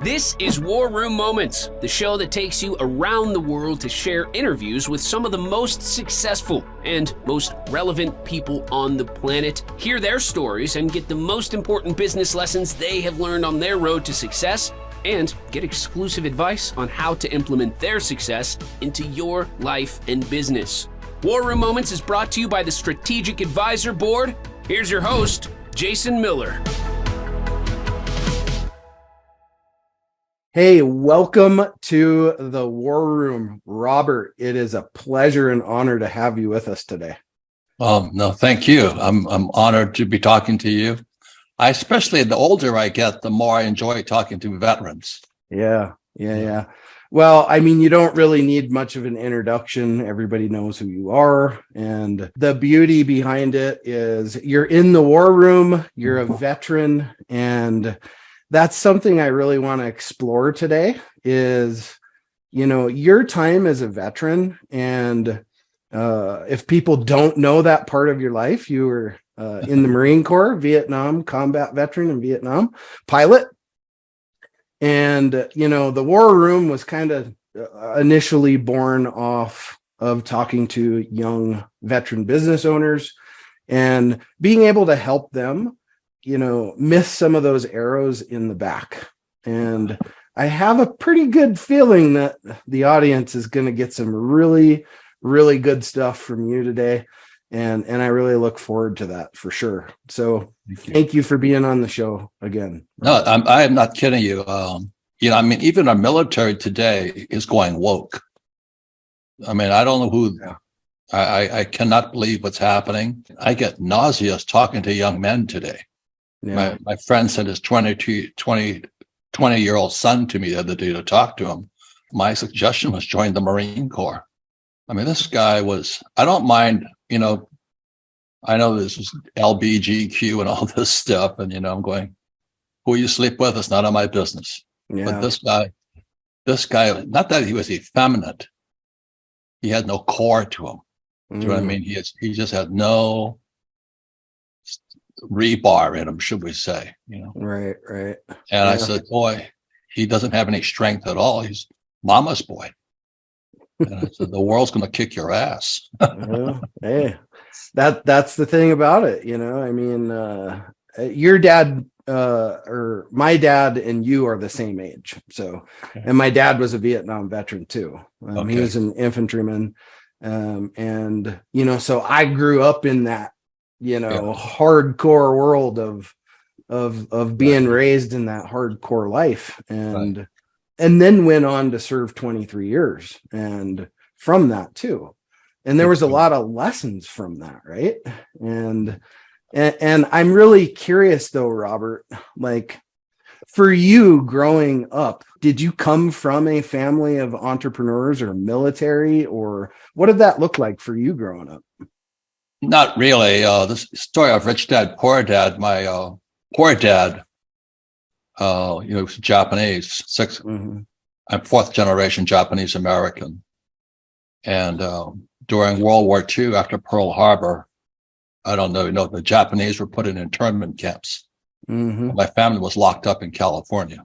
This is War Room Moments, the show that takes you around the world to share interviews with some of the most successful and most relevant people on the planet, hear their stories, and get the most important business lessons they have learned on their road to success, and get exclusive advice on how to implement their success into your life and business. War Room Moments is brought to you by the Strategic Advisor Board. Here's your host, Jason Miller. Hey, welcome to the War Room, Robert. It is a pleasure and honor to have you with us today. No, thank you. I'm honored to be talking to you. Especially the older I get, the more I enjoy talking to veterans. Yeah. Well, I mean, you don't really need much of an introduction. Everybody knows who you are. And the beauty behind it is you're in the war room, you're a veteran, and that's something I really want to explore today is, your time as a veteran. And if people don't know that part of your life, you were in the Marine Corps, Vietnam, combat veteran in Vietnam, pilot. And, the war room was kind of initially born off of talking to young veteran business owners and being able to help them miss some of those arrows in the back. And I have a pretty good feeling that the audience is going to get some really, really good stuff from you today. And I really look forward to that for sure. So thank you for being on the show again. No, I am not kidding you. Even our military today is going woke. I mean, I don't know who, I cannot believe what's happening. I get nauseous talking to young men today. Yeah. My friend sent his 20-year-old son to me the other day to talk to him. My suggestion was join the Marine Corps. I mean, this guy was, I don't mind, I know this is LBGQ and all this stuff. And, I'm going, who you sleep with, it's none of my business. Yeah. But this guy, not that he was effeminate, he had no core to him. Do you know what I mean? He just had no rebar in him, should we say, Right. And I said, boy, he doesn't have any strength at all. He's mama's boy. And I said, the world's going to kick your ass. Hey, that's the thing about it. Your dad or my dad and you are the same age. So, and my dad was a Vietnam veteran too. He was an infantryman. So I grew up in that, hardcore world of being raised in that hardcore life and then went on to serve 23 years and from that too. And there was a lot of lessons from that. Right. And I'm really curious though, Robert, like for you growing up, did you come from a family of entrepreneurs or military, or what did that look like for you growing up? Not really. This story of Rich Dad, Poor Dad, my poor dad, was Japanese, I'm fourth generation Japanese American. And during World War II, after Pearl Harbor, I don't know, the Japanese were put in internment camps. My family was locked up in California.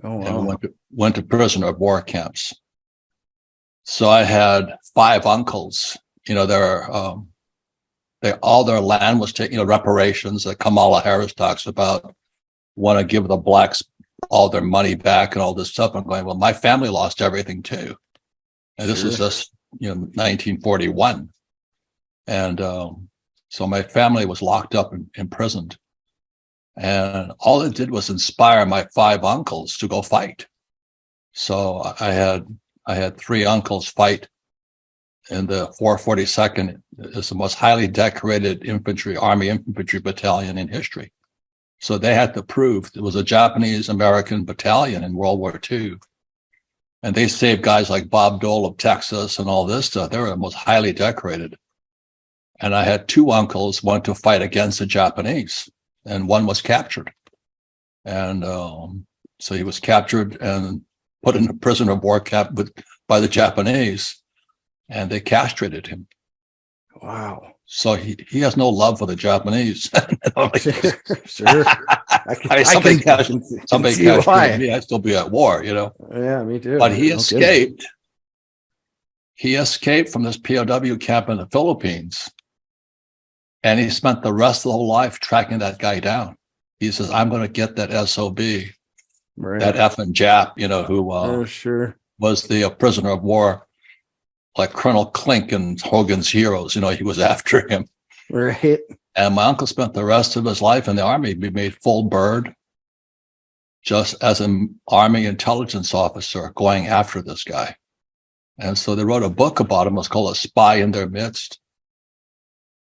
Oh, wow. And went to prisoner of war camps. So I had 5 uncles, all their land was taken, reparations that Kamala Harris talks about, want to give the blacks all their money back and all this stuff. I'm going, well, my family lost everything too. And this is just, 1941. And so my family was locked up and imprisoned. And all it did was inspire my 5 uncles to go fight. So I had 3 uncles fight in the 442nd. Is the most highly decorated Army infantry battalion in history. So they had to prove it was a Japanese American battalion in World War II. And they saved guys like Bob Dole of Texas and all this stuff. They were the most highly decorated. And I had 2 uncles went to fight against the Japanese, and one was captured. And so he was captured and put in a prisoner of war camp by the Japanese, and they castrated him. Wow. So he has no love for the Japanese. Sure. Somebody see cashed why. in me, I'd still be at war, Yeah, me too. But he No kidding. escaped. He escaped from this POW camp in the Philippines, and he spent the rest of the whole life tracking that guy down. He says, "I'm going to get that SOB, Right. that effing Jap, who Oh, sure. was the prisoner of war, like Colonel Klink and Hogan's Heroes. He was after him." Right. And my uncle spent the rest of his life in the Army. He made full bird, just as an Army intelligence officer, going after this guy. And so they wrote a book about him. It was called A Spy in Their Midst.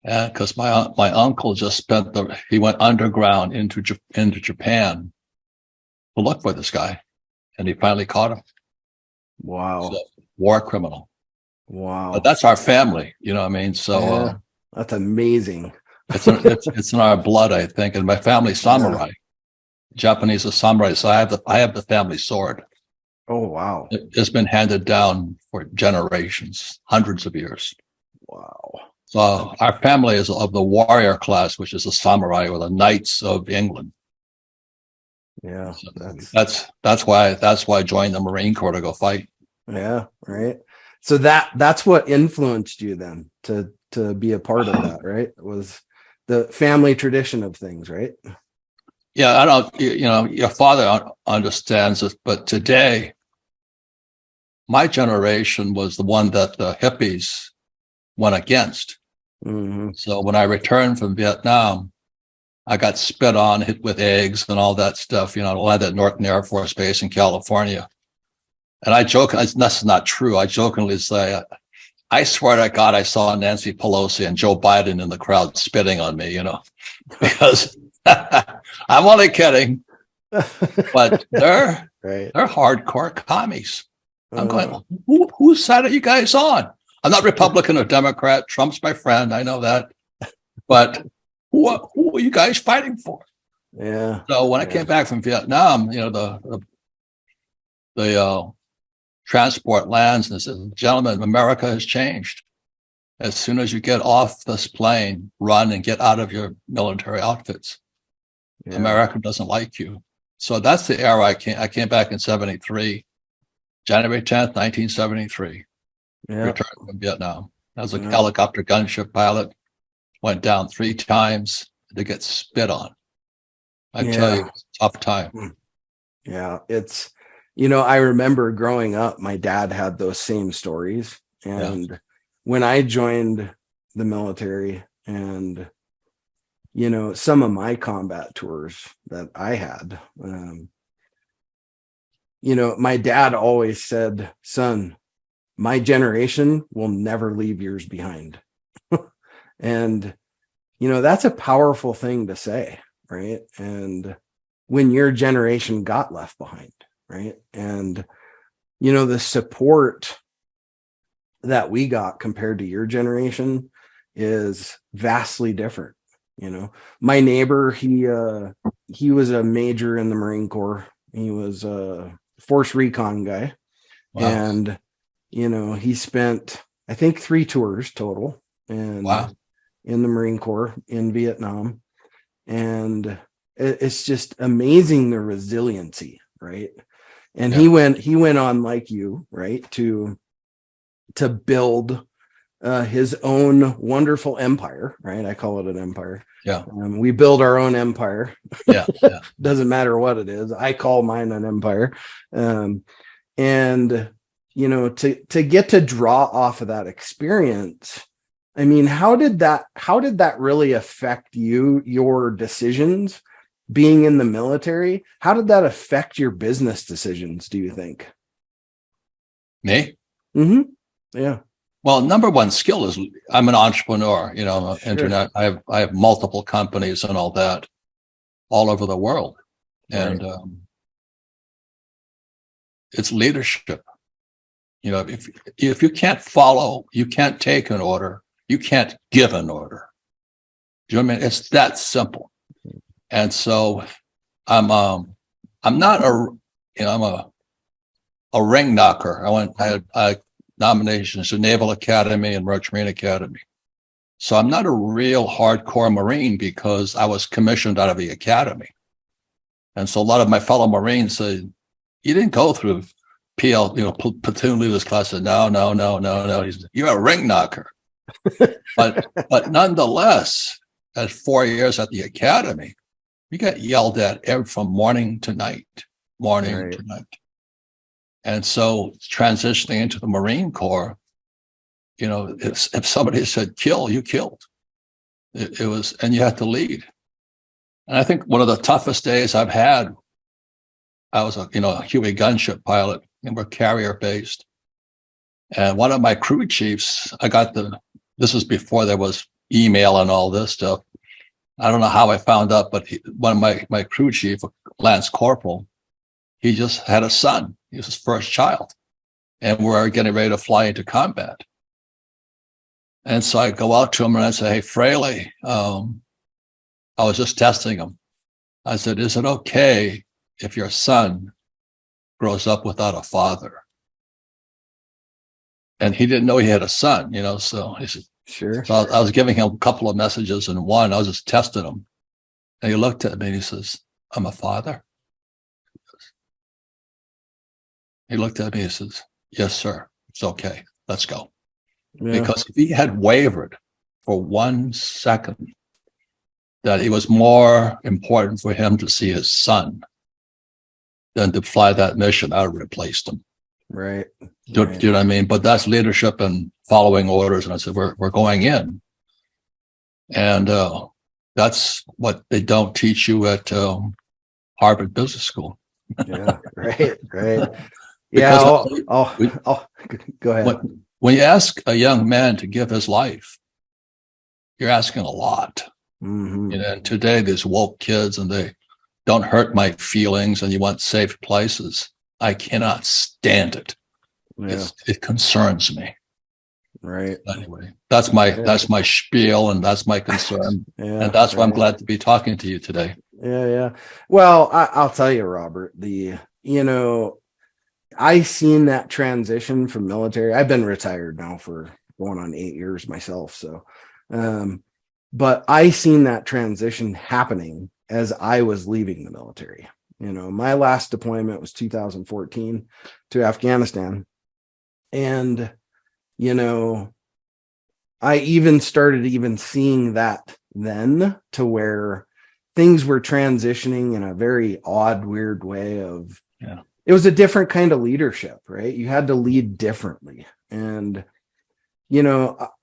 And because my uncle just he went underground into Japan to look for this guy, and he finally caught him. Wow. So, war criminal. Wow. But that's our family, what I mean? So Yeah, that's amazing. it's in our blood, I think. And my family's samurai. Yeah. Japanese are samurai, so I have the family sword. Oh, wow. It's been handed down for generations, hundreds of years. Wow. So our family is of the warrior class, which is the samurai or the knights of England. Yeah. So that's why I joined the Marine Corps to go fight. Yeah. Right. So that's what influenced you then to be a part of that, right? It was the family tradition of things, right? Yeah, I don't. Your father understands it, but today, my generation was the one that the hippies went against. Mm-hmm. So when I returned from Vietnam, I got spit on, hit with eggs and all that stuff, landed at Norton Air Force Base in California. And I joke, that's not true. I jokingly say, I swear to God, I saw Nancy Pelosi and Joe Biden in the crowd spitting on me, because I'm only kidding, but they're hardcore commies. I'm going, whose side are you guys on? I'm not Republican or Democrat. Trump's my friend. I know that. But who are you guys fighting for? Yeah. So when I came back from Vietnam, the transport lands and says, "Gentlemen, America has changed. As soon as you get off this plane, run and get out of your military outfits. Yeah. America doesn't like you." So that's the era I came back in 73, January 10th, 1973. Yeah. Returned from Vietnam. I was a helicopter gunship pilot. Went down 3 times to get spit on. I tell you, it's a tough time. Yeah, it's, I remember growing up, my dad had those same stories. And when I joined the military and, some of my combat tours that I had, my dad always said, "Son, my generation will never leave yours behind." And, that's a powerful thing to say, right? And when your generation got left behind, right? And, the support that we got compared to your generation is vastly different. My neighbor, he was a major in the Marine Corps. He was a force recon guy. Wow. And, he spent, I think, 3 tours total. And in the Marine Corps in Vietnam. And it's just amazing, the resiliency, right? And he went on, like you, right, to build his own wonderful empire, right? I call it an empire. Yeah. We build our own empire. Yeah. Doesn't matter what it is. I call mine an empire. And to get to draw off of that experience, I mean, how did that really affect your decisions being in the military? How did that affect your business decisions, do you think? Me? Mm-hmm. Yeah. Well, number one skill is I'm an entrepreneur, Sure. internet. I have multiple companies and all that all over the world. And it's leadership. If you can't follow, you can't take an order. You can't give an order. Do you know what I mean? It's that simple. And so I'm not I'm a ring knocker. I had nominations to Naval Academy and Merchant Marine Academy. So I'm not a real hardcore Marine because I was commissioned out of the academy. And so a lot of my fellow Marines said, you didn't go through platoon leaders class. I said, no. You're a ring knocker. but nonetheless, at 4 years at the academy, we got yelled at from morning to night. And so transitioning into the Marine Corps, if somebody said kill, you killed. It was, and you had to lead. And I think one of the toughest days I've had, I was a Huey gunship pilot, and we're carrier based. And one of my crew chiefs, this was before there was email and all this stuff. I don't know how I found out, but one of my crew chief, Lance Corporal, he just had a son. He was his first child. And we're getting ready to fly into combat. And so I go out to him and I say, hey, Fraley, I was just testing him. I said, is it okay if your son grows up without a father? And he didn't know he had a son, so he said, sure. So I was giving him a couple of messages, and one, I was just testing him. And he looked at me and he says, I'm a father. He looked at me and he says, yes, sir. It's okay. Let's go. Yeah. Because if he had wavered for 1 second, that it was more important for him to see his son than to fly that mission, I would have replaced him. Right. Do you know what I mean? But that's leadership and following orders. And I said, we're going in. And that's what they don't teach you at Harvard Business School. Yeah, right. Yeah. Go ahead. When you ask a young man to give his life, you're asking a lot. Mm-hmm. And today there's woke kids and they don't hurt my feelings and you want safe places. I cannot stand it. Yeah. It concerns me. Right. Anyway, that's my spiel and that's my concern. Yeah, and that's why I'm glad to be talking to you today. Yeah. Well, I'll tell you, Robert, I seen that transition from military. I've been retired now for going on 8 years myself. So, but I seen that transition happening as I was leaving the military. My last deployment was 2014 to Afghanistan. And, I even started seeing that then, to where things were transitioning in a very odd, weird way of, it was a different kind of leadership, right? You had to lead differently. And,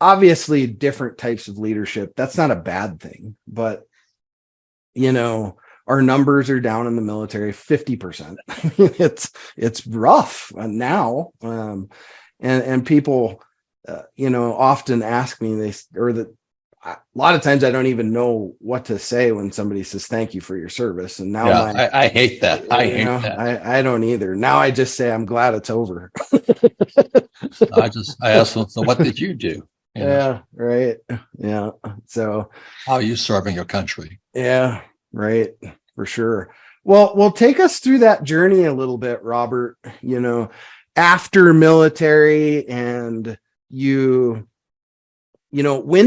obviously different types of leadership, that's not a bad thing, but, our numbers are down in the military 50%. It's rough now. And people, often ask me, a lot of times I don't even know what to say when somebody says, thank you for your service. And now I hate that. I don't either. Now I just say, I'm glad it's over. I ask them, so what did you do? Yeah. Right. Yeah. So how are you serving your country? Yeah. Right. For sure. Well, take us through that journey a little bit, Robert, after military, and when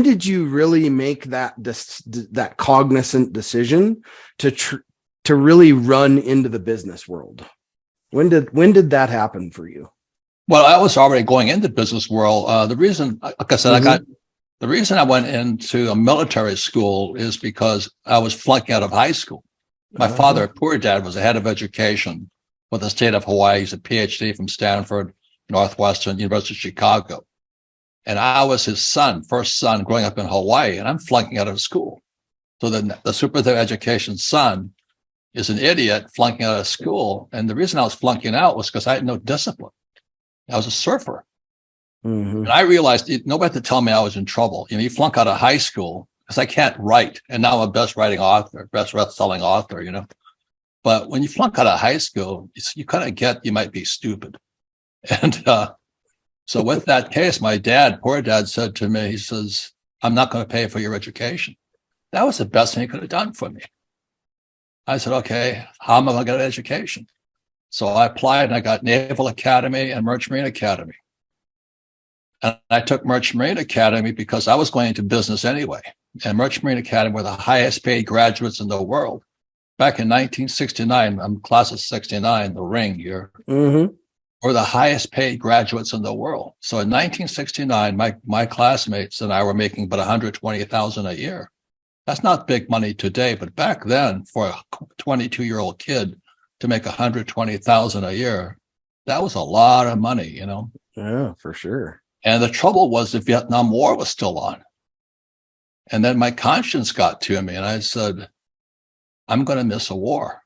did you really make that cognizant decision to really run into the business world? When did that happen for you? Well, I was already going into business world. The reason, like I said, the reason I went into a military school is because I was flunking out of high school. My father, poor dad, was the head of education for the state of Hawaii. He's a PhD from Stanford, Northwestern, University of Chicago. And I was his first son growing up in Hawaii, and I'm flunking out of school. So the superintendent of education son is an idiot flunking out of school. And the reason I was flunking out was because I had no discipline. I was a surfer. Mm-hmm. And I realized nobody had to tell me I was in trouble. You flunk out of high school because I can't write. And now I'm a best-selling author, But when you flunk out of high school, you kind of get you might be stupid. And so with that case, my poor dad said to me, he says, I'm not going to pay for your education. That was the best thing he could have done for me. I said, okay, how am I going to get an education? So I applied and I got Naval Academy and Merchant Marine Academy. And I took Merchant Marine Academy because I was going into business anyway. And Merchant Marine Academy were the highest paid graduates in the world. back in 1969, I'm class of 69, the ring year, Mm-hmm. were the highest paid graduates in the world. So in 1969, my classmates and I were making about $120,000 a year. That's not big money today, but back then, for a 22-year-old kid to make $120,000 a year, that was a lot of money, you know. Yeah, for sure. And the trouble was the Vietnam War was still on. And then my conscience got to me, and I said, I'm going to miss a war.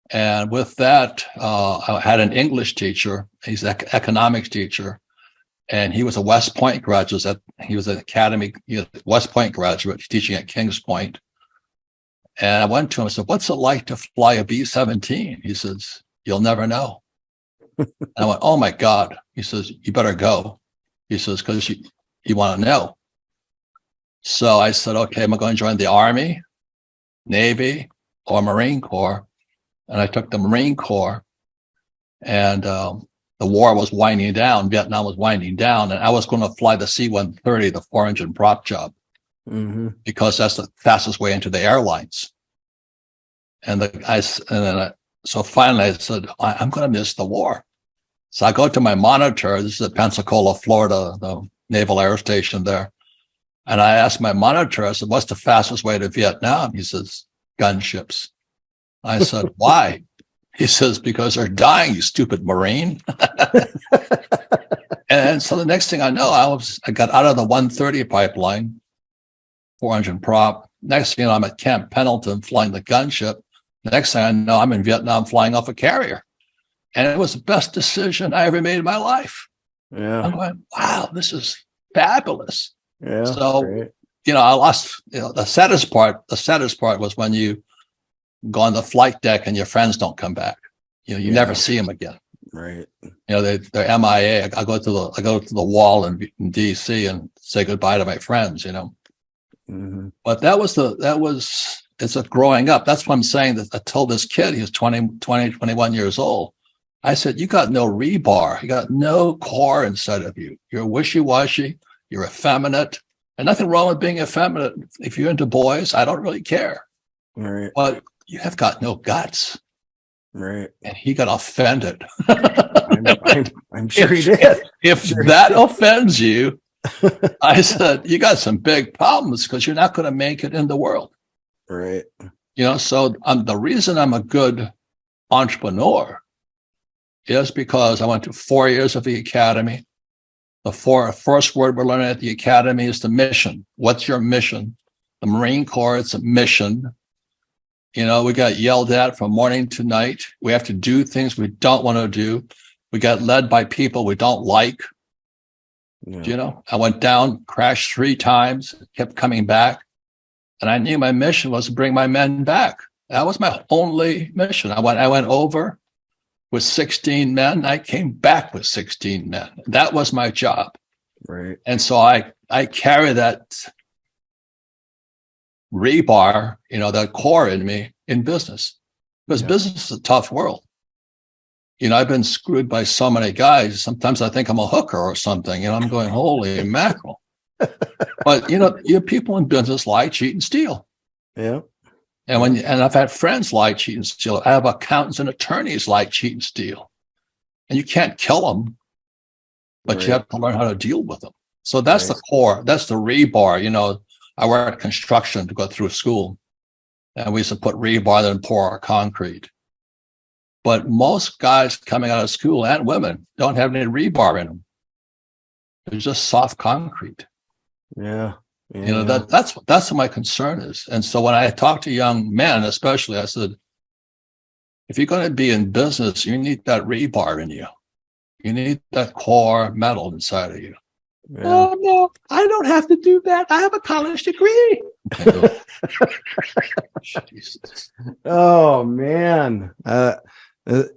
And with that, I had an English teacher. He's an economics teacher, and he was a West Point graduate. He was an academy, West Point graduate teaching at Kings Point. And I went to him and said, what's it like to fly a B-17? He says, you'll never know. And I went, oh my God. He says, you better go. He says, because you want to know. So I said, okay, am I going to join the Army, Navy, or Marine Corps? And I took the Marine Corps, and the war was winding down. Vietnam was winding down, and I was going to fly the C-130, the 4-engine prop job, because that's the fastest way into the airlines. And so finally I said, I'm going to miss the war. So I go to my monitor. This is at Pensacola, Florida, the Naval Air Station there. And I asked my monitor, I said, what's the fastest way to Vietnam? He says, gunships. I said, why? He says, because they're dying, you stupid Marine. And so the next thing I know, I got out of the 130 pipeline, 4-engine prop. Next thing you know, I'm at Camp Pendleton flying the gunship. The next thing I know, I'm in Vietnam flying off a carrier. And it was the best decision I ever made in my life. Yeah. I'm going, wow, this is fabulous. Yeah. So, great. I lost, the saddest part was when you go on the flight deck and your friends don't come back. You never see them again. Right. They're MIA. I go to the wall in DC and say goodbye to my friends, But it's a growing up. That's what I'm saying. That I told this kid, he was 21 years old. I said, you got no rebar. You got no core inside of you. You're wishy-washy. You're effeminate. And nothing wrong with being effeminate. If you're into boys, I don't really care. Right. But you have got no guts. Right. And he got offended. I'm sure he did. If that offends you, I said, you got some big problems because you're not going to make it in the world. Right. So the reason I'm a good entrepreneur is because I went to 4 years of the academy. The first word we're learning at the academy is the mission. What's your mission? The Marine Corps, it's a mission. We got yelled at from morning to night. We have to do things we don't want to do. We got led by people we don't like. Yeah. I went down, crashed 3 times, kept coming back. And I knew my mission was to bring my men back. That was my only mission. I went over with 16 men. I came back with 16 men. That was my job. Right. And so I carry that rebar, that core in me in business, because business is a tough world. I've been screwed by so many guys. Sometimes I think I'm a hooker or something, I'm going, holy mackerel. But, you people in business lie, cheat, and steal. Yeah. And I've had friends lie, cheat, and steal. I have accountants and attorneys lie, cheat, and steal. And you can't kill them, but you have to learn how to deal with them. So that's the core. That's the rebar. I worked at construction to go through school, and we used to put rebar and pour our concrete. But most guys coming out of school and women don't have any rebar in them. It's just soft concrete. Yeah. That's what my concern is. And so when I talk to young men, especially, I said, if you're going to be in business, you need that rebar in you. You need that core metal inside of you. Yeah. Oh, no, I don't have to do that. I have a college degree. Oh, man.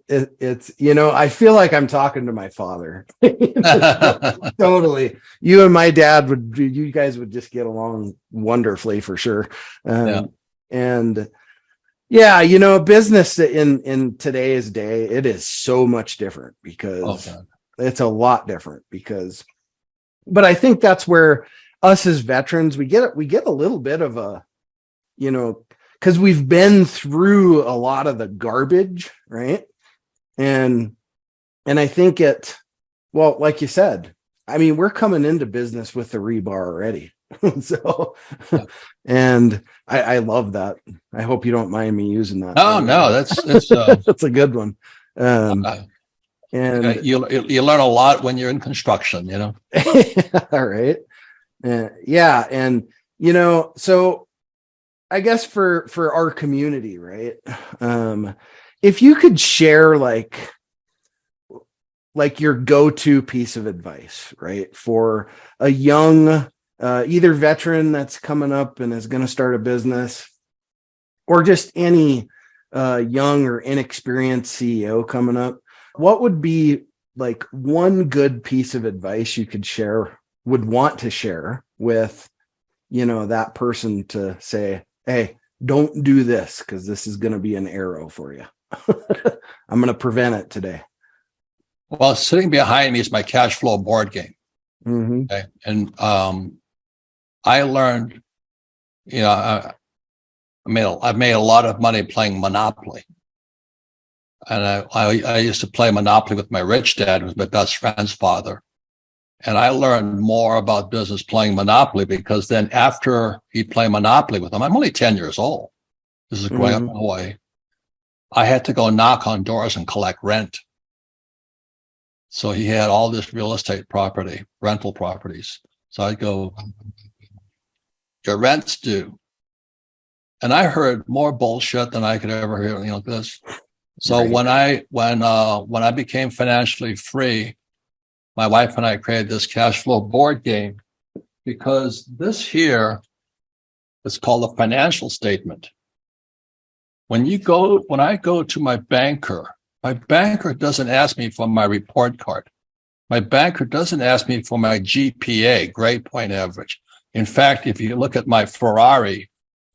It's, I feel like I'm talking to my father. Totally. You and my dad you guys would just get along wonderfully for sure. And business in today's day, it is so much different because it's a lot different but I think that's where us as veterans, we get a little bit of a, because we've been through a lot of the garbage, right? And I think well, like you said, I mean, we're coming into business with the rebar already. So, and I love that. I hope you don't mind me using that. No, that's that's a good one. And you learn a lot when you're in construction, you know. all right. Yeah. And, you know, so I guess for our community, right? If you could share like your go-to piece of advice, right? For a young, either veteran that's coming up and is going to start a business, or just any young or inexperienced CEO coming up, what would be like one good piece of advice you could share, would want to share with, you know, that person to say, hey, don't do this because this is going to be an arrow for you. I'm going to prevent it today. Well, sitting behind me is my cash flow board game. Mm-hmm. Okay. And I learned, you know, I've made a lot of money playing Monopoly. And I used to play Monopoly with my rich dad, who was my best friend's father. And I learned more about business playing Monopoly, because then after he'd play Monopoly with him, I'm only 10 years old. This is growing up in Hawaii. I had to go knock on doors and collect rent. So he had all this real estate property, rental properties. So I'd go, your rent's due. And I heard more bullshit than I could ever hear, you know, this. So right. when I became financially free, my wife and I created this cash flow board game, because this here is called a financial statement. When I go to my banker doesn't ask me for my report card. My banker doesn't ask me for my GPA, grade point average. In fact, if you look at my Ferrari,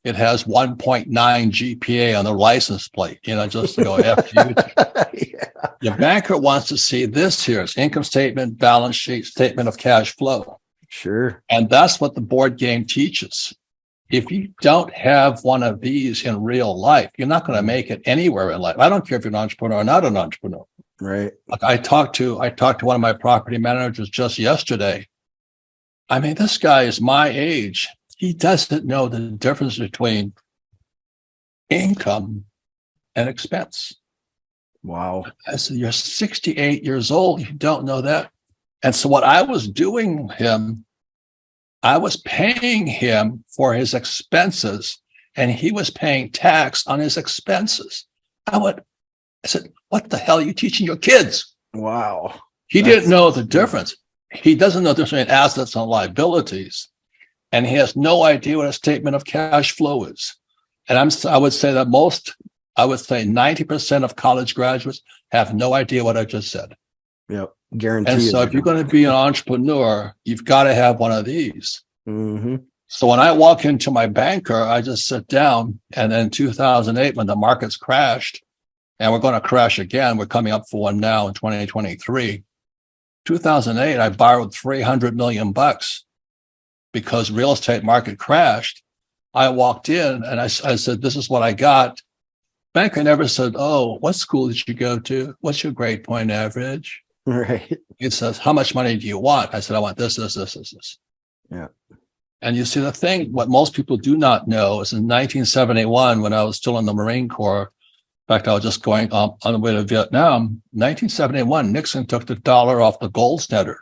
it has 1.9 GPA on the license plate, you know, just to go after you. Yeah. Your banker wants to see this here. It's income statement, balance sheet, statement of cash flow. Sure. And that's what the board game teaches. If you don't have one of these in real life, you're not going to make it anywhere in life. I don't care if you're an entrepreneur or not an entrepreneur. Right. Like I talked to one of my property managers just yesterday. I mean, this guy is my age. He doesn't know the difference between income and expense. Wow. I said, you're 68 years old. You don't know that. And so what I was doing him, I was paying him for his expenses, and he was paying tax on his expenses. I said, what the hell are you teaching your kids? Wow. He didn't know the difference. He doesn't know the difference between assets and liabilities. And he has no idea what a statement of cash flow is. And I would say 90% of college graduates have no idea what I just said. Yep. Guarantee. And so if you're going to be an entrepreneur, you've got to have one of these. Mm-hmm. So when I walk into my banker, I just sit down. And then in 2008, when the markets crashed, and we're going to crash again, we're coming up for one now in 2023. 2008, I borrowed $300 million because real estate market crashed. I walked in and I said, this is what I got. Banker never said, oh, what school did you go to? What's your grade point average? Right. It says, how much money do you want? I said, I want this. Yeah. And you see, the thing, what most people do not know is in 1971, when I was still in the Marine Corps, in fact, I was just going on the way to Vietnam, 1971, Nixon took the dollar off the gold standard.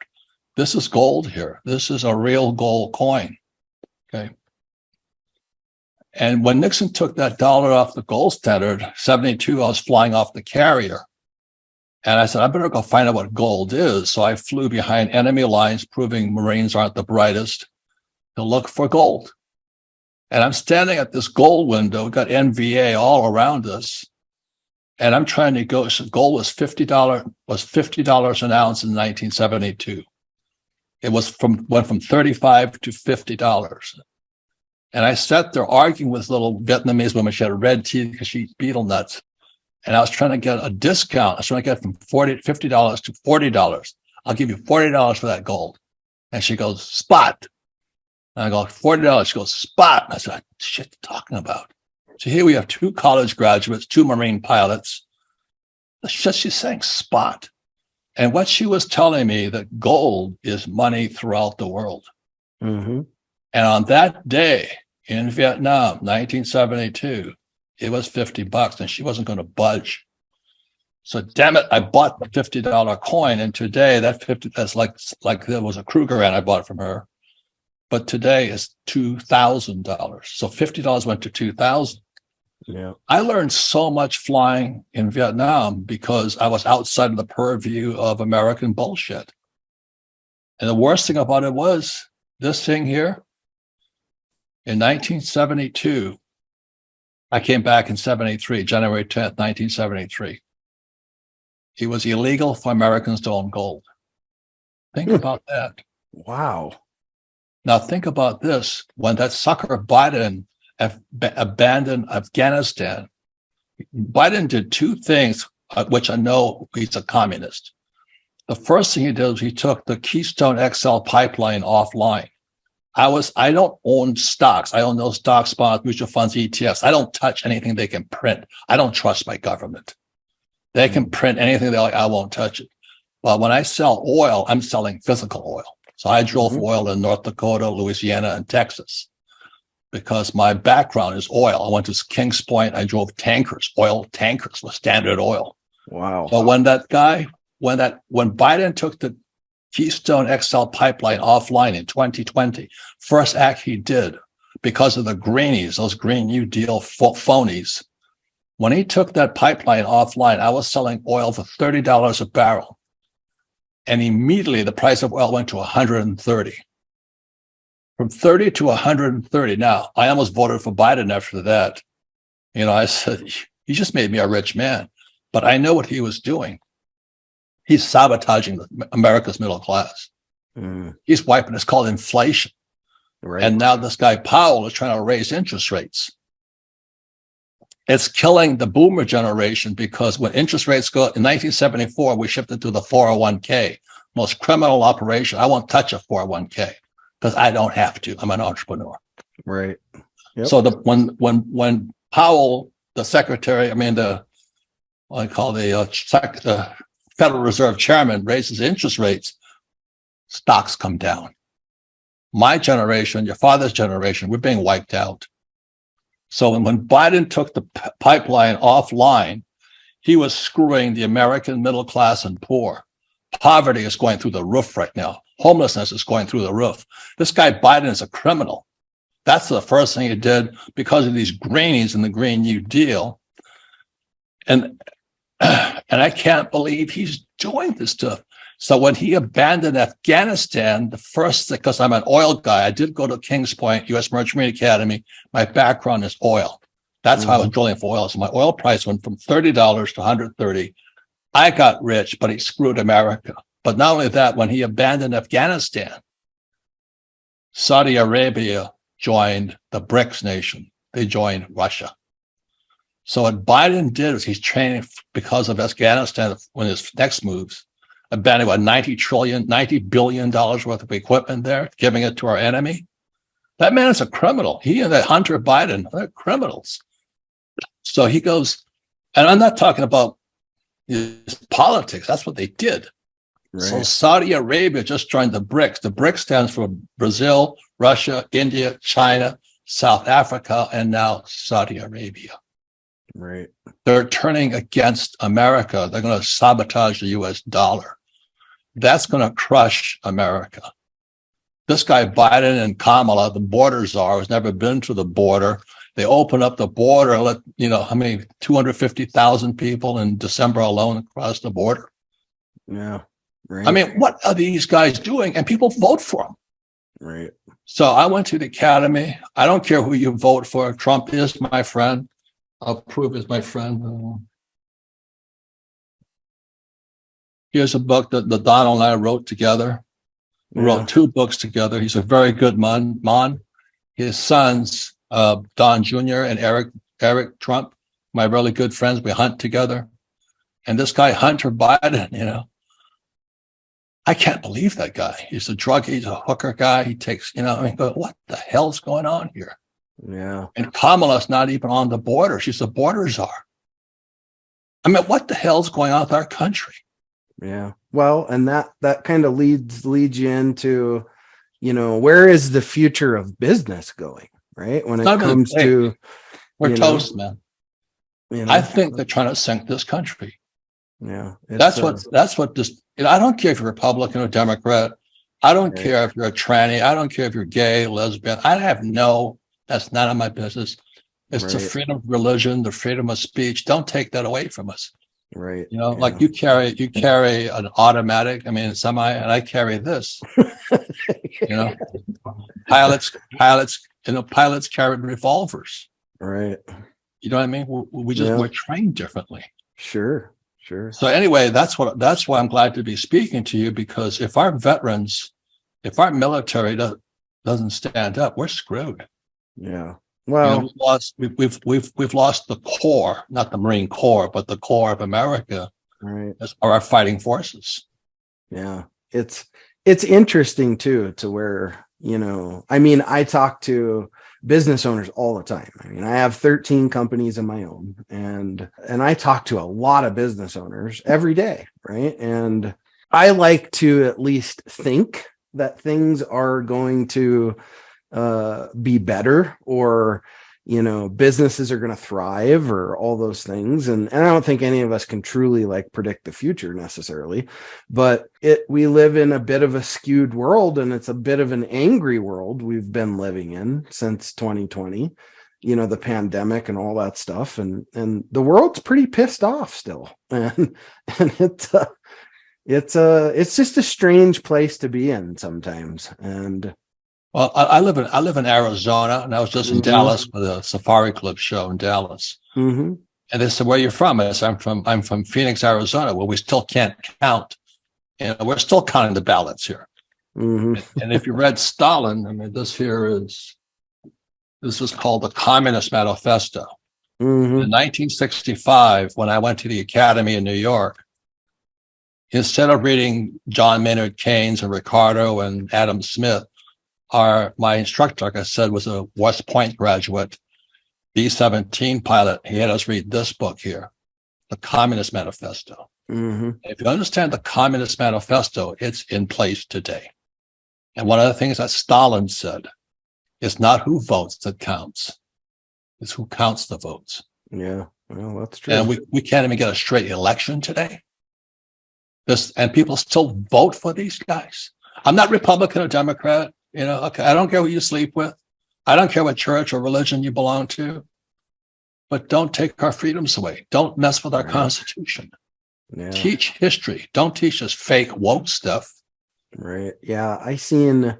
This is gold here. This is a real gold coin. Okay. And when Nixon took that dollar off the gold standard, 72, I was flying off the carrier. And I said, I better go find out what gold is. So I flew behind enemy lines, proving Marines aren't the brightest, to look for gold. And I'm standing at this gold window, got NVA all around us. And I'm trying to go, so gold was $50 an ounce in 1972. It went from $35 to $50. And I sat there arguing with little Vietnamese woman. She had red teeth because she eats beetle nuts. And I was trying to get a discount. I was trying to get from $50 to $40. I'll give you $40 for that gold. And she goes, spot. And I go, $40. She goes, spot. And I said, what shit you talking about? So here we have 2 college graduates, 2 Marine pilots. She's saying spot. And what she was telling me that gold is money throughout the world. Mm-hmm. And on that day in Vietnam, 1972, it was $50 and she wasn't going to budge. So damn it, I bought the $50 coin. And today that's like there was a Kruger and I bought from her. But today it's $2,000. So $50 went to $2,000. Yeah. I learned so much flying in Vietnam because I was outside of the purview of American bullshit. And the worst thing about it was this thing here. In 1972, I came back in 73, January 10th, 1973. It was illegal for Americans to own gold. Think about that. Wow. Now think about this. When that sucker Biden abandoned Afghanistan, Biden did 2 things, which I know he's a communist. The first thing he did was he took the Keystone XL pipeline offline. I don't own stocks. I own those stocks, bonds, mutual funds, ETFs. I don't touch anything they can print. I don't trust my government. They can print anything they like. I won't touch it. But when I sell oil, I'm selling physical oil. So I drill for oil in North Dakota, Louisiana, and Texas because my background is oil. I went to Kings Point. I drove tankers, oil tankers with Standard Oil. Wow. So when Biden took the Keystone XL pipeline offline in 2020, first act he did because of the greenies, those Green New Deal phonies. When he took that pipeline offline, I was selling oil for $30 a barrel. And immediately the price of oil went to 130. From 30 to 130. Now, I almost voted for Biden after that. I said, he just made me a rich man. But I know what he was doing. He's sabotaging America's middle class. He's wiping, it's called inflation. Right. And now this guy Powell is trying to raise interest rates. It's killing the boomer generation because when interest rates go in 1974, we shifted to the 401k, most criminal operation. I won't touch a 401k because I don't have to. I'm an entrepreneur. Right. Yep. So when Powell, the secretary, the Federal Reserve chairman raises interest rates, stocks come down. My generation, your father's generation, we're being wiped out. So when Biden took the pipeline offline, he was screwing the American middle class and poor. Poverty is going through the roof right now. Homelessness is going through the roof. This guy Biden is a criminal. That's the first thing he did because of these greenies in the Green New Deal. And I can't believe he's doing this stuff. So when he abandoned Afghanistan, the first thing, because I'm an oil guy, I did go to Kings Point, U.S. Merchant Marine Academy. My background is oil. That's how I was drilling for oil. So my oil price went from $30 to $130. I got rich, but he screwed America. But not only that, when he abandoned Afghanistan, Saudi Arabia joined the BRICS nation. They joined Russia. So what Biden did is he's training because of Afghanistan when his next moves, abandoning what, $90 billion worth of equipment there, giving it to our enemy. That man is a criminal. He and that Hunter Biden, they're criminals. So he goes, and I'm not talking about his politics. That's what they did. Right. So Saudi Arabia just joined the BRICS. The BRICS stands for Brazil, Russia, India, China, South Africa, and now Saudi Arabia. Right. They're turning against America. They're going to sabotage the US dollar. That's going to crush America. This guy Biden and Kamala, the border czar, has never been to the border. They open up the border, let 250,000 people in December alone across the border. Yeah. Right. What are these guys doing? And people vote for them. Right. So I went to the academy. I don't care who you vote for. Trump is my friend. I'll prove is my friend. Here's a book that Donald and I wrote together. We wrote 2 books together. He's a very good man. His sons, Don Jr. and Eric Trump, my really good friends. We hunt together. And this guy, Hunter Biden, I can't believe that guy. He's a hooker guy. He takes, what the hell's going on here? Yeah. And Kamala's not even on the border. She's a border czar. I mean, what the hell's going on with our country? Yeah. Well, and that kind of leads you into, where is the future of business going, right? When it comes to, we're toast, man. I think they're trying to sink this country. Yeah. That's what this, I don't care if you're Republican or Democrat. I don't care if you're a tranny. I don't care if you're gay, lesbian. That's none of my business. It's the freedom of religion, the freedom of speech. Don't take that away from us. Right. Like you carry an automatic, semi, and I carry this. Pilots carry revolvers. Right. You know what I mean? We're trained differently. Sure. So anyway, that's why I'm glad to be speaking to you, because if our military doesn't stand up, we're screwed. Yeah. Well, we've lost the core, not the Marine Corps, but the core of America. Right. Are our fighting forces. Yeah. It's interesting too, to where, I talk to business owners all the time. I have 13 companies of my own, and I talk to a lot of business owners every day. Right. And I like to at least think that things are going to be better, or businesses are going to thrive, or all those things. And I don't think any of us can truly predict the future necessarily, but we live in a bit of a skewed world, and it's a bit of an angry world we've been living in since 2020, the pandemic and all that stuff. And the world's pretty pissed off still. And it's just a strange place to be in sometimes. And well, I live in Arizona, and I was just in Dallas for the Safari Club show in Dallas. Mm-hmm. And they said, "Where are you from?" I said, "I'm from Phoenix, Arizona, where we still can't count. We're still counting the ballots here." Mm-hmm. And if you read Stalin, this was called the Communist Manifesto. Mm-hmm. In 1965, when I went to the Academy in New York, instead of reading John Maynard Keynes and Ricardo and Adam Smith, my instructor, like I said, was a West Point graduate, B-17 pilot. He had us read this book here, the Communist Manifesto. Mm-hmm. If you understand the Communist Manifesto, it's in place today. And one of the things that Stalin said, it's not who votes that counts, it's who counts the votes. Yeah, well, that's true. And we can't even get a straight election today. And people still vote for these guys. I'm not Republican or Democrat. Okay, I don't care who you sleep with. I don't care what church or religion you belong to. But don't take our freedoms away. Don't mess with our Constitution. Yeah. Teach history. Don't teach us fake woke stuff. Right. Yeah. I seen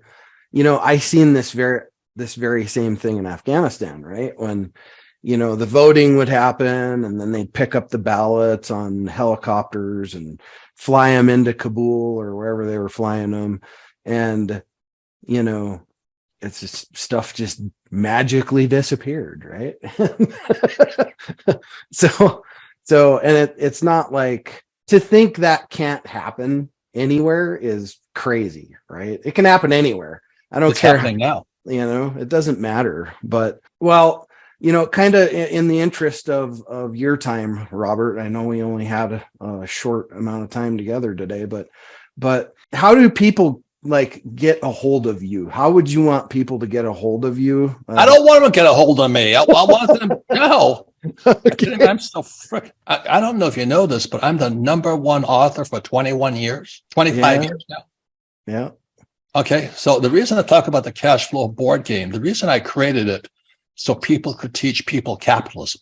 this very same thing in Afghanistan, right? When, the voting would happen, and then they'd pick up the ballots on helicopters and fly them into Kabul or wherever they were flying them. And, it's just stuff just magically disappeared. Right. So, and it's not like, to think that can't happen anywhere is crazy, right? It can happen anywhere. I don't care. Happening now. It doesn't matter. But, well, kind of in the interest of your time, Robert, I know we only had a short amount of time together today, but how do people get a hold of you? How would you want people to get a hold of you? I don't want them to get a hold of me. I want them. No. Okay. I'm so I don't know if you know this, but I'm the #1 author for 25 years now. Yeah. Okay. So the reason I talk about the cash flow board game, the reason I created it, so people could teach people capitalism.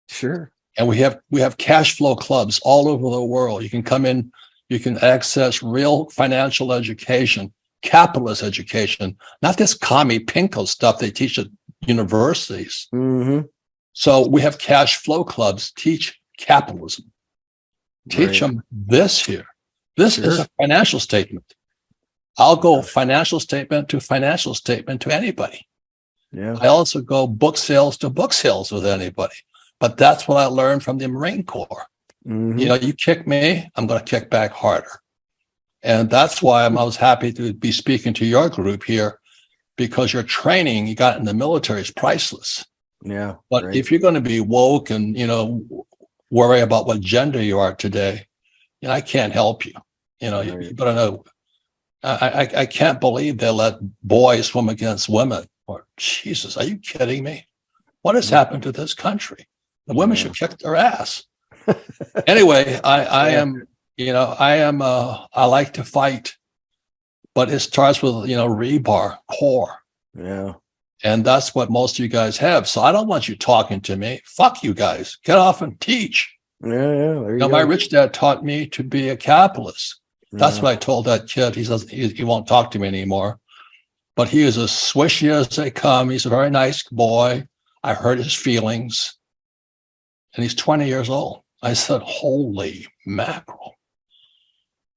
Sure. And we have cash flow clubs all over the world. You can come in, you can access real financial education, capitalist education, not this commie pinko stuff they teach at universities. Mm-hmm. So we have cash flow clubs teach capitalism. Teach them this here. This is a financial statement. I'll go financial statement to anybody. Yeah. I also go book sales to book sales with anybody. But that's what I learned from the Marine Corps. Mm-hmm. You kick me, I'm going to kick back harder. And that's why I was happy to be speaking to your group here, because your training you got in the military is priceless. Yeah. But right. if you're going to be woke and, worry about what gender you are today, I can't help you. Right. You better know. I can't believe they let boys swim against women. Or Jesus, are you kidding me? What has happened to this country? The women should kick their ass. Anyway, I like to fight, but it starts with, rebar, core. Yeah. And that's what most of you guys have. So I don't want you talking to me. Fuck you guys. Get off and teach. Yeah. There you go. My rich dad taught me to be a capitalist. That's what I told that kid. He won't talk to me anymore. But he is as swishy as they come. He's a very nice boy. I hurt his feelings. And he's 20 years old. I said, holy mackerel.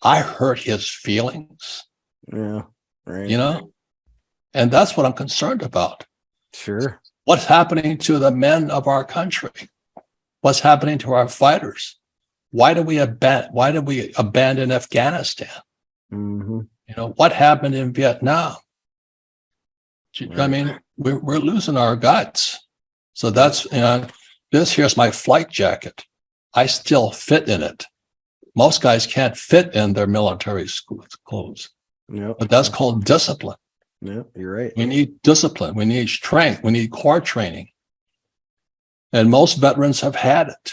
I hurt his feelings. Yeah. Right. And that's what I'm concerned about. Sure. What's happening to the men of our country? What's happening to our fighters? Why did we abandon Afghanistan? Mm-hmm. What happened in Vietnam? Right. I mean, we're losing our guts. So that's, this here's my flight jacket. I still fit in it. Most guys can't fit in their military clothes. Yeah. But that's called discipline. Yeah, you're right. We need discipline. We need strength. We need core training. And most veterans have had it.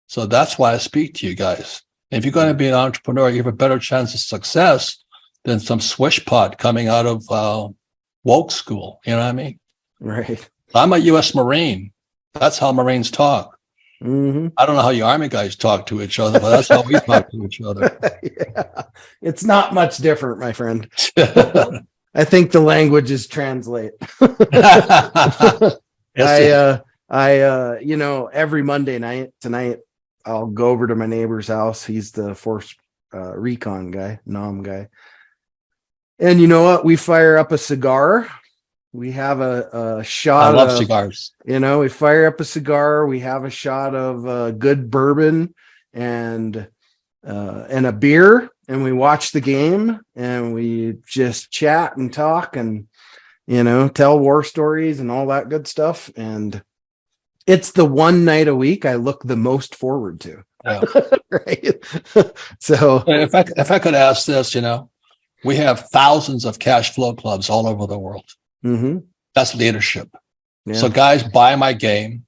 So that's why I speak to you guys. If you're going to be an entrepreneur, you have a better chance of success than some swish pot coming out of woke school. You know what I mean? Right. I'm a U.S. Marine. That's how Marines talk. Mm-hmm. I don't know how you Army guys talk to each other, but that's how we talk to each other. Yeah. It's not much different, my friend. I think the languages translate. Every Monday night tonight, I'll go over to my neighbor's house. He's the force recon guy, NOM guy. And you know what? We fire up a cigar. We have a shot. I love cigars. We fire up a cigar. We have a shot of good bourbon and a beer, and we watch the game, and we just chat and talk and tell war stories and all that good stuff. And it's the one night a week I look the most forward to. Yeah. Right. So if I could ask this, we have thousands of cash flow clubs all over the world. Mm-hmm. That's leadership. Yeah. So guys buy my game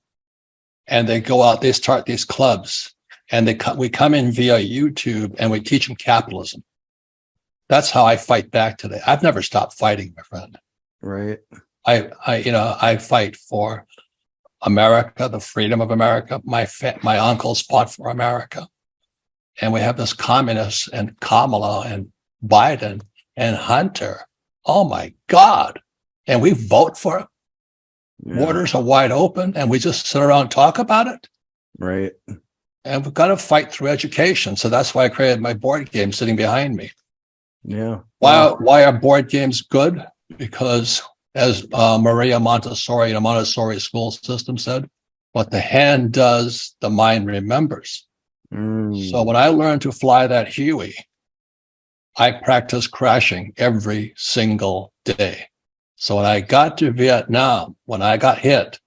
and they go out, they start these clubs, and we come in via YouTube and we teach them capitalism. That's how I fight back today. I've never stopped fighting, my friend. Right. I fight for America, the freedom of America. My uncles fought for America. And we have this communists and Kamala and Biden and Hunter. Oh my God. And we vote for it. Yeah. Borders are wide open and we just sit around and talk about it. Right. And we've got to fight through education. So that's why I created my board game sitting behind me. Yeah. Why are board games good? Because as Maria Montessori in a Montessori school system said, what the hand does, the mind remembers. So when I learned to fly that Huey, I practiced crashing every single day. So when I got to Vietnam, when I got hit,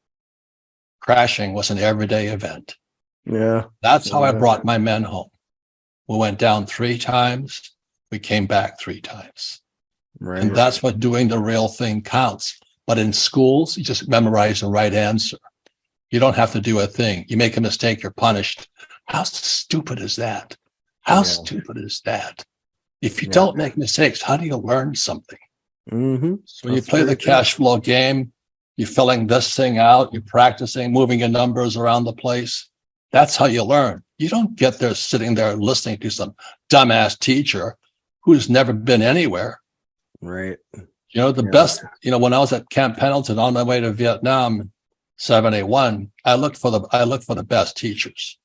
crashing was an everyday event. Yeah. That's how I brought my men home. We went down 3 times. We came back 3 times. Right. And that's what doing the real thing counts. But in schools, you just memorize the right answer. You don't have to do a thing. You make a mistake, you're punished. How stupid is that? How stupid is that? If you don't make mistakes, how do you learn something? Mm-hmm. So you play the cash flow game, you're filling this thing out, you're practicing, moving your numbers around the place. That's how you learn. You don't get there sitting there listening to some dumbass teacher who's never been anywhere. Right. The best, when I was at Camp Pendleton on my way to Vietnam, 781, I looked for the best teachers.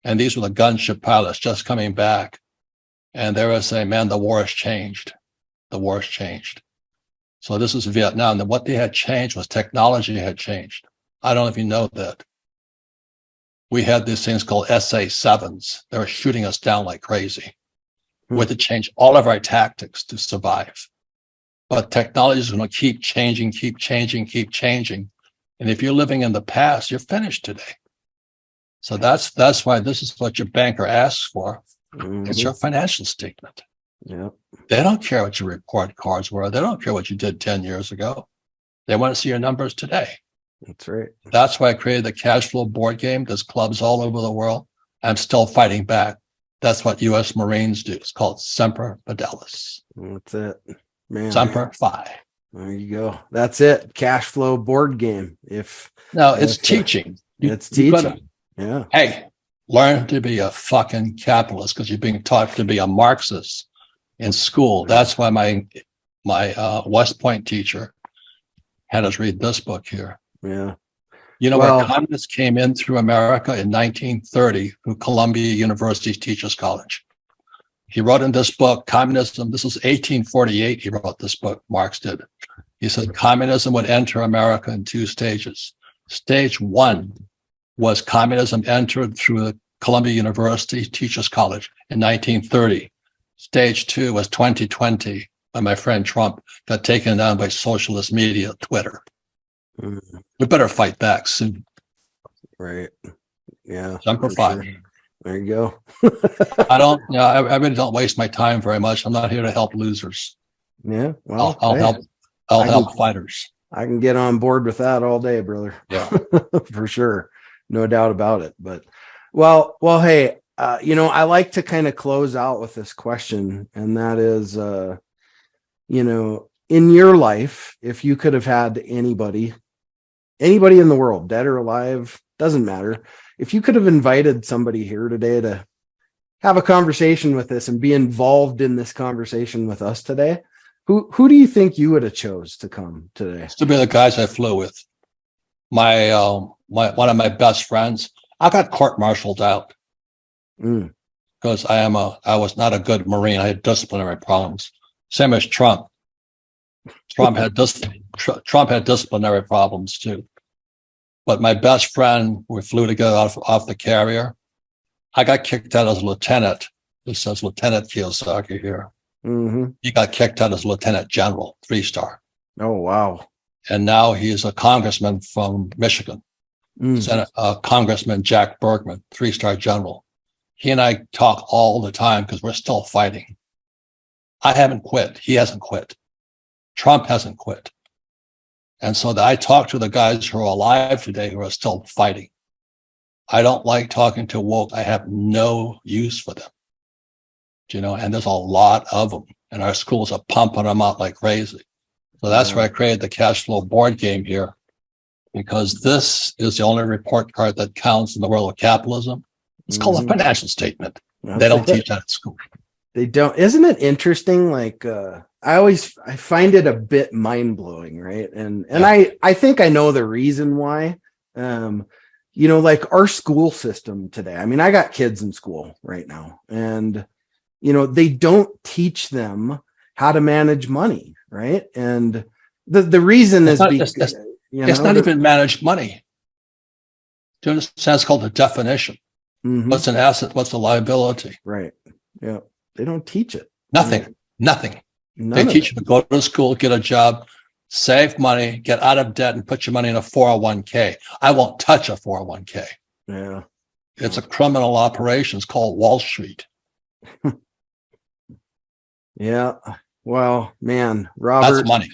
And these were the gunship pilots just coming back. And they were saying, man, the war has changed. The war has changed. So this is Vietnam. And what they had changed was technology had changed. I don't know if you know that. We had these things called SA-7s. They were shooting us down like crazy. We had to change all of our tactics to survive. But technology is going to keep changing, keep changing, keep changing. And if you're living in the past, you're finished today. So that's why this is what your banker asks for. It's your financial statement. Yeah. They don't care what your report cards were. They don't care what you did 10 years ago. They want to see your numbers today. That's right. That's why I created the cash flow board game. There's clubs all over the world. I'm still fighting back. That's what U.S. Marines do. It's called Semper Fidelis. That's it, man. Semper Fi. There you go. That's it. Cash flow board game. It's teaching. It's teaching. Yeah. Hey, learn to be a fucking capitalist because you're being taught to be a Marxist in school. That's why my West Point teacher had us read this book here. Yeah. You know, where communists came in through America in 1930 through Columbia University Teachers College. He wrote in this book, Communism, this is 1848, he wrote this book, Marx did. He said, communism would enter America in 2 stages. Stage 1 was communism entered through the Columbia University Teachers College in 1930. Stage 2 was 2020, when my friend Trump got taken down by socialist media, Twitter. We better fight back soon. Right. Yeah. Semper Fi. Sure. There you go. I really don't waste my time very much. I'm not here to help losers. Yeah. Well, I'll help fighters. I can get on board with that all day, brother. Yeah. For sure. No doubt about it. But well, hey, I like to kind of close out with this question, and that is, in your life, if you could have had anybody in the world, dead or alive, doesn't matter. If you could have invited somebody here today to have a conversation with us and be involved in this conversation with us today, who do you think you would have chose to come today? To be the guys I flew with. My one of my best friends, I got court-martialed out because I was not a good Marine. I had disciplinary problems. Same as Trump. Trump had disciplinary problems too. But my best friend, we flew together off the carrier. I got kicked out as a lieutenant. This says Lieutenant Kiyosaki here. He got kicked out as Lieutenant General, 3-star. Oh, wow. And now he is a congressman from Michigan. Congressman Jack Bergman, 3-star general. He and I talk all the time because we're still fighting. I haven't quit. He hasn't quit. Trump hasn't quit. And so I talk to the guys who are alive today who are still fighting. I don't like talking to woke. I have no use for them. And there's a lot of them. And our schools are pumping them out like crazy. So that's why I created the cash flow board game here. Because this is the only report card that counts in the world of capitalism. It's called a financial statement. They don't teach that at school. They don't. Isn't it interesting? Like, I find it a bit mind blowing, right? And I think I know the reason why. Like our school system today. I mean, I got kids in school right now, and they don't teach them how to manage money, right? And the reason is because it's not even managed money. Do you understand? It's called a definition. What's an asset? What's a liability? Right. Yeah. They don't teach it. Nothing. They teach you to go to school, get a job, save money, get out of debt, and put your money in a 401k. I won't touch a 401k. Yeah. It's a criminal operation. It's called Wall Street. Yeah. Well, man, Robert. That's money.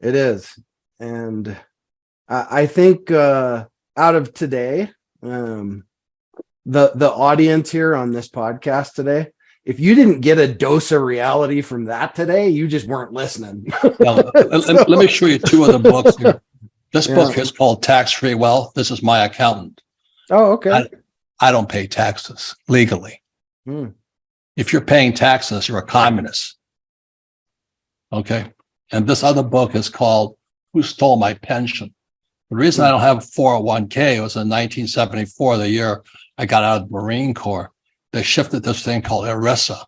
It is. And I think out of today, the audience here on this podcast today, if you didn't get a dose of reality from that today, you just weren't listening. Let me show you 2 of the books here. This book is called Tax Free Wealth. This is my accountant. Oh, okay. I don't pay taxes legally. If you're paying taxes, you're a communist. Okay. And this other book is called Who Stole My Pension? The reason I don't have a 401k was in 1974, the year I got out of the Marine Corps. They shifted this thing called ERISA,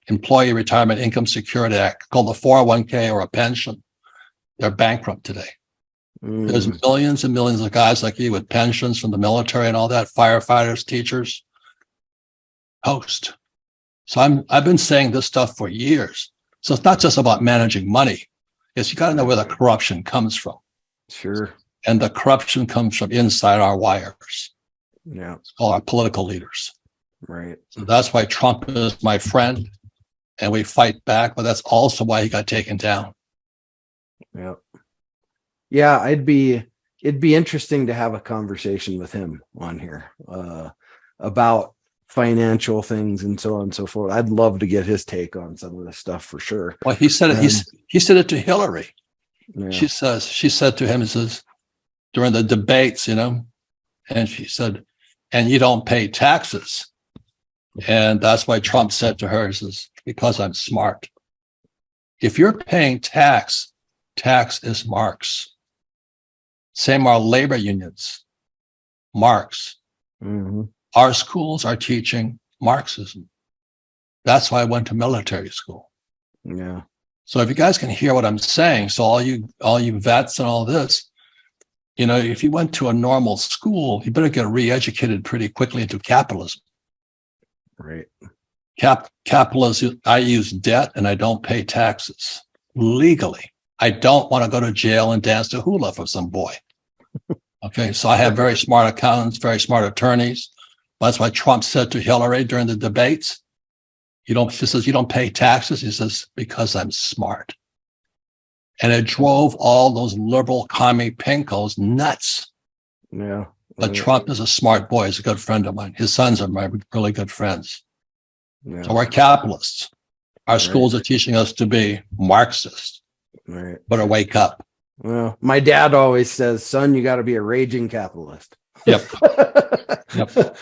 Employee Retirement Income Security Act, called the 401k or a pension. They're bankrupt today. There's millions and millions of guys like you with pensions from the military and all that, firefighters, teachers, host. So I've been saying this stuff for years. So it's not just about managing money. It's you got to know where the corruption comes from. Sure. And the corruption comes from inside our wires. Yeah. It's called our political leaders. Right. So that's why Trump is my friend and we fight back, but that's also why he got taken down. Yeah. Yeah. It'd be interesting to have a conversation with him on here, about financial things and so on and so forth. I'd love to get his take on some of this stuff for sure. Well, he said it. He said it to Hillary. Yeah. She said to him, says, during the debates, and she said, and you don't pay taxes. And that's why Trump said to her, he says, because I'm smart. If you're paying tax is Marx. Same our labor unions, Marx. Mm-hmm. Our schools are teaching Marxism. That's why I went to military school. Yeah. So if you guys can hear what I'm saying, so all you vets and all this, if you went to a normal school, you better get re-educated pretty quickly into capitalism. Right. Capitalism, I use debt and I don't pay taxes legally. I don't want to go to jail and dance to hula for some boy. Okay, so I have very smart accountants, very smart attorneys. That's why Trump said to Hillary during the debates, she says, you don't pay taxes. He says, because I'm smart. And it drove all those liberal commie pinkos nuts. Yeah. But Trump is a smart boy. He's a good friend of mine. His sons are my really good friends. Yeah. So we're capitalists. Our schools are teaching us to be Marxist. Right. Better wake up. Well, my dad always says, son, you got to be a raging capitalist. Yep. Yep.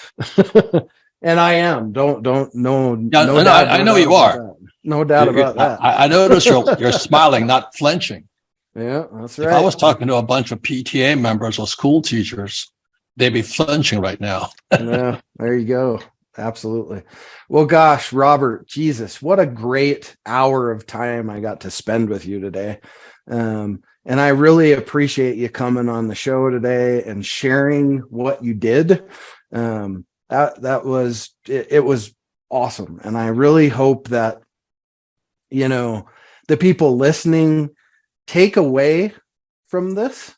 And I am. Don't no. Yeah, no I know you are. That. No doubt about that. I notice you're smiling, not flinching. Yeah, that's right. If I was talking to a bunch of PTA members or school teachers, they'd be flinching right now. Yeah, there you go. Absolutely. Well, gosh, Robert, Jesus, what a great hour of time I got to spend with you today. And I really appreciate you coming on the show today and sharing what you did. That was, it was awesome. And I really hope that, the people listening take away from this,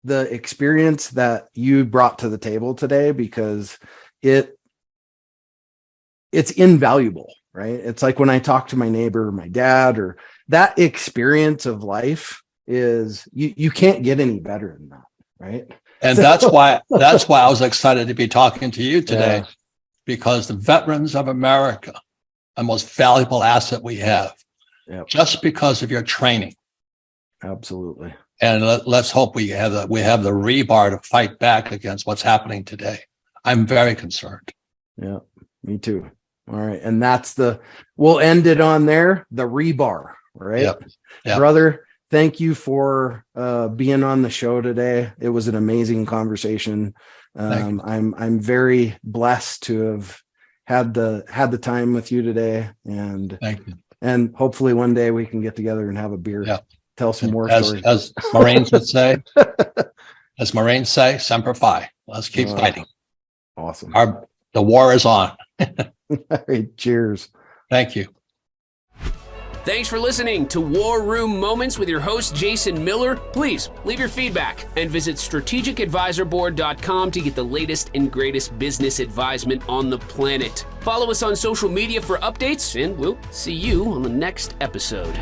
the experience that you brought to the table today, because it's invaluable, right? It's like when I talk to my neighbor, or my dad, or that experience of life is you can't get any better than that, right? And that's why I was excited to be talking to you today, because the veterans of America, the most valuable asset we have, just because of your training. Absolutely. And let's hope we have the rebar to fight back against what's happening today. I'm very concerned. Yeah, me too. All right. And we'll end it on there, the rebar, right? Yep. Brother, thank you for being on the show today. It was an amazing conversation. I'm very blessed to have had the time with you today, and thank you. And hopefully one day we can get together and have a beer. Yeah. Tell some more stories. As Marines would say, Semper Fi. Let's keep fighting. Awesome. The war is on. All right, cheers. Thank you. Thanks for listening to War Room Moments with your host, Jason Miller. Please leave your feedback and visit strategicadvisorboard.com to get the latest and greatest business advisement on the planet. Follow us on social media for updates, and we'll see you on the next episode.